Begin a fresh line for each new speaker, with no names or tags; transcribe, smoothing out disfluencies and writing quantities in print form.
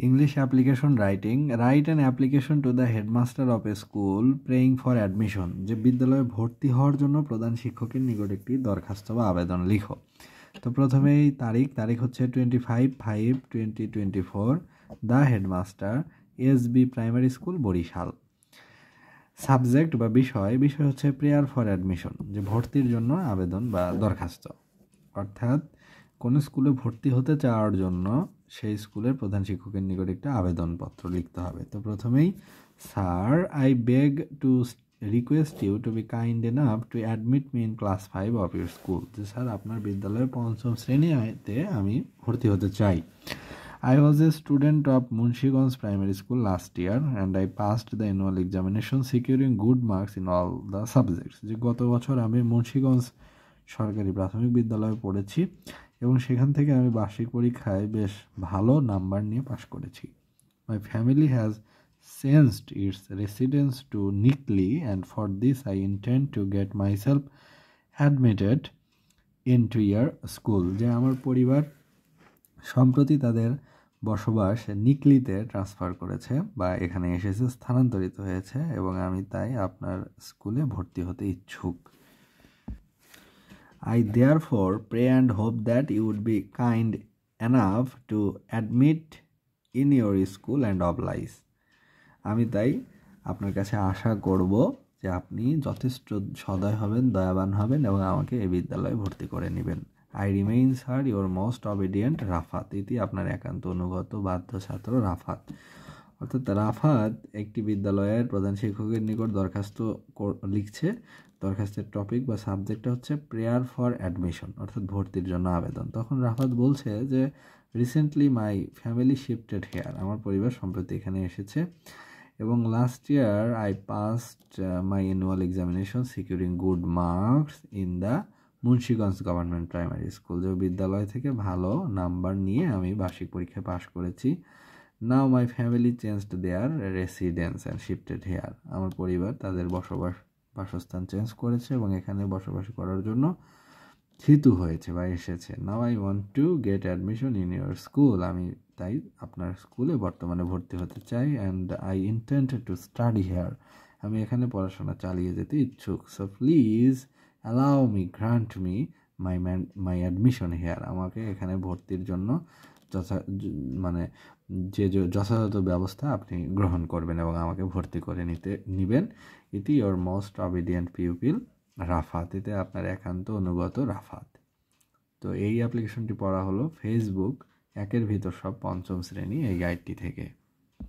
English application writing. Write an application to the headmaster of a school praying for admission. যে বিদ্যালয়ে ভর্তি হওয়ার জন্য প্রধান শিক্ষকের নিকট একটি দরখাস্ত বা আবেদন লিখো। তো প্রথমেই তারিখ হচ্ছে 25/5/2024, the headmaster, SB primary school, Barisal. Subject বা বিষয় হচ্ছে প্রেয়ার ফর অ্যাডমিশন, যে ভর্তির জন্য আবেদন বা দরখাস্ত। অর্থাৎ কোনো স্কুলে ভর্তি হতে চাওয়ার জন্য সেই স্কুলের প্রধান শিক্ষকের নিকট একটা আবেদনপত্র লিখতে হবে। তো প্রথমেই, sir, I beg to request you to be kind enough to admit me in class 5 of your school. যে স্যার, আপনার বিদ্যালয়ের 5ম শ্রেণীতে আমি ভর্তি হতে চাই। I was a student of Munshigons Primary School last year and I passed the annual examination securing good marks in all the subjects. যে গত বছর আমি মুন্সিগঞ্জ সরকারি প্রাথমিক বিদ্যালয়ে পড়েছি এবং সেখান থেকে আমি বার্ষিক পরীক্ষায় বেশ ভালো নাম্বার নিয়ে পাশ করেছি। My family has changed its residence to Nikli and for this I intend to get myself admitted into your school. যে আমার পরিবার সম্প্রতি তাদের বসবাস নিকলিতে ট্রান্সফার করেছে বা এখানে এসেছে, স্থানান্তরিত হয়েছে, এবং আমি তাই আপনার স্কুলে ভর্তি হতে ইচ্ছুক। I therefore pray and hope that you would be kind enough to admit in your school and oblige. আমি তাই আপনার কাছে আশা করব যে আপনি যথেষ্ট সদয় হবেন, দয়াবান হবেন এবং আমাকে এই বিদ্যালয়ে ভর্তি করে নেবেন। I remain, sir, your most obedient Rafat. এটি আপনার একান্ত অনুগত বাধ্য ছাত্র রাফাত। অর্থাৎ রাফাত একটি বিদ্যালয়ের প্রধান শিক্ষকের নিকট দরখাস্ত লিখছে। দরখাস্তের টপিক বা সাবজেক্টটা হচ্ছে প্রেয়ার ফর অ্যাডমিশন, অর্থাৎ ভর্তির জন্য আবেদন। তখন রাফাত বলছে যে recently my family shifted here, আমার পরিবার সম্প্রতি এখানে এসেছে, এবং last year I passed my annual examination securing good marks in the Munshiganj government primary school. যে বিদ্যালয় থেকে ভালো নাম্বার নিয়ে আমি বার্ষিক পরীক্ষায় পাশ করেছি। Now my family changed their residence and shifted here, আমার পরিবার তাদের বাসস্থান চেঞ্জ করেছে এবং এখানে বসবাস করার জন্য থিতু হয়েছে বা এসেছে। Now I want to get admission in your school, আমি তাই আপনার স্কুলে বর্তমানে ভর্তি হতে চাই। And I intend to study here, আমি এখানে পড়াশোনা চালিয়ে যেতে ইচ্ছুক। So please allow me, grant me my admission here, আমাকে এখানে ভর্তির জন্য যথাযথ ব্যবস্থা আপনি গ্রহণ করবেন এবং আমাকে ভর্তি করে নিবেন। ইতি your most obedient pupil Rafat, এতে আপনার একান্ত অনুগত রাফাত। তো এই অ্যাপ্লিকেশনটি পড়া হলো ফেসবুক 1-এর ভিতর সব 5ম শ্রেণী এই গাইডটি থেকে।